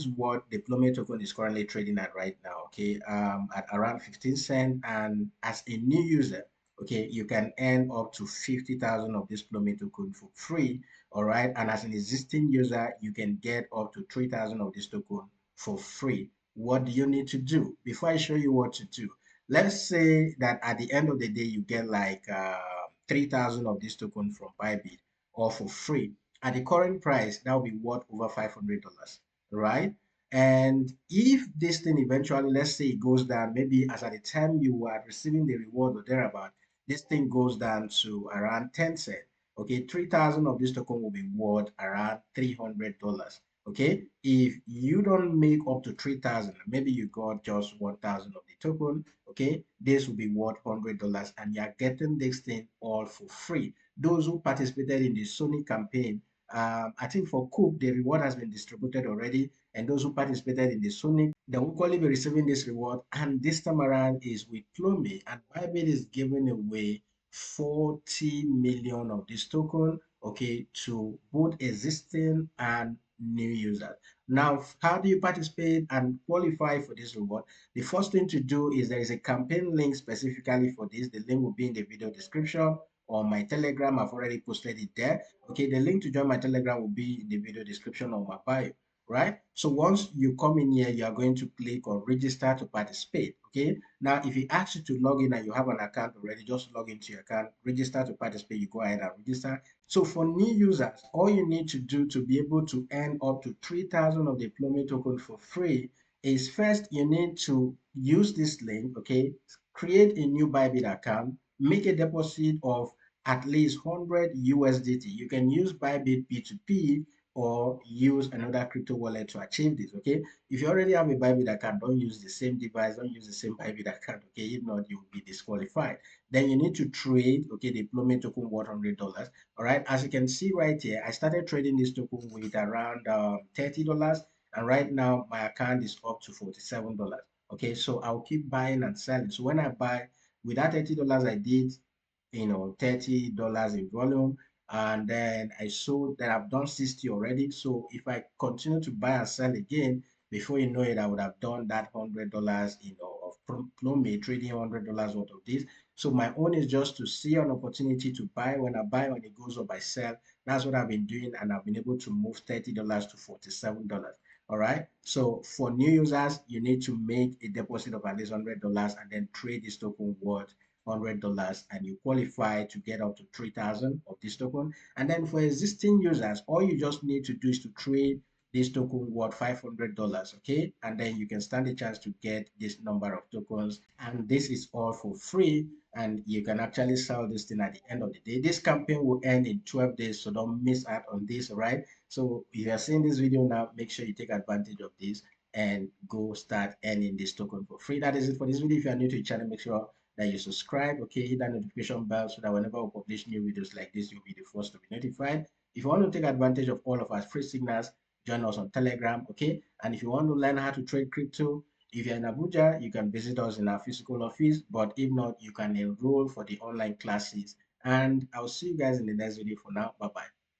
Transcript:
is what the PLUME token is currently trading at right now, okay, at around 15 cents. And as a new user, okay, you can earn up to 50,000 of this PLUME token for free, all right. And as an existing user, you can get up to 3,000 of this token for free. What do you need to do? Before I show you what to do, let's say that at the end of the day, you get like 3,000 of this token from Bybit, or for free. At the current price, that will be worth over $500, right? And if this thing eventually, let's say it goes down, maybe as at the time you are receiving the reward or thereabout, this thing goes down to around 10 cents. Okay, 3,000 of this token will be worth around $300. Okay, if you don't make up to 3,000, maybe you got just 1,000 of the token, okay, this will be worth $100, and you're getting this thing all for free. Those who participated in the 𝗖𝗿𝗀𝗃𝗁 campaign, I think for Coop, the reward has been distributed already, and those who participated in the 𝗖𝗍𝗃, they will equally be receiving this reward. And this time around is with PLUME, and Bybit is giving away 40 million of this token, okay, to both existing and new users. Now, how do you participate and qualify for this reward? The first thing to do is there is a campaign link specifically for this. The link will be in the video description, or my Telegram. I've already posted it there. Okay, the link to join my Telegram will be in the video description or my bio, right? So once you come in here, you are going to click on register to participate. Okay, now if it asks you to log in and you have an account already, just log into your account, register to participate. You go ahead and register. So for new users, all you need to do to be able to earn up to 3,000 of the PLUME token for free is, first you need to use this link. Okay, create a new Bybit account, make a deposit of at least 100 USDT. You can use Bybit P2P or use another crypto wallet to achieve this. Okay, if you already have a Bybit account, don't use the same device, don't use the same Bybit account. Okay, if not, you will be disqualified. Then you need to trade, okay, the PLUME token worth $100. All right, as you can see right here, I started trading this token with around $30, and right now my account is up to $47. Okay, so I'll keep buying and selling. So when I buy with that $30, I did, $30 in volume, and then I sold that. I've done 60 already. So if I continue to buy and sell again, before you know it, I would have done that $100, of PLUME, trading $100 worth of this. So my own is just to see an opportunity to buy. When I buy, when it goes up, I sell. That's what I've been doing, and I've been able to move $30 to $47. All right. So for new users, you need to make a deposit of at least $100 and then trade this token worth $100, and you qualify to get up to 3,000 of this token. And then for existing users, all you just need to do is to trade this token worth $500, okay, and then you can stand a chance to get this number of tokens, and this is all for free, and you can actually sell this thing at the end of the day. This campaign will end in 12 days, so don't miss out on this. All right, so if you are seeing this video now, make sure you take advantage of this and go start earning this token for free. That is it for this video. If you are new to the channel, make sure that you subscribe, okay, hit that notification bell so that whenever we publish new videos like this, you'll be the first to be notified. If you want to take advantage of all of our free signals, join us on Telegram, okay? And if you want to learn how to trade crypto, if you're in Abuja, you can visit us in our physical office, but if not, you can enroll for the online classes. And I'll see you guys in the next video. For now, bye-bye.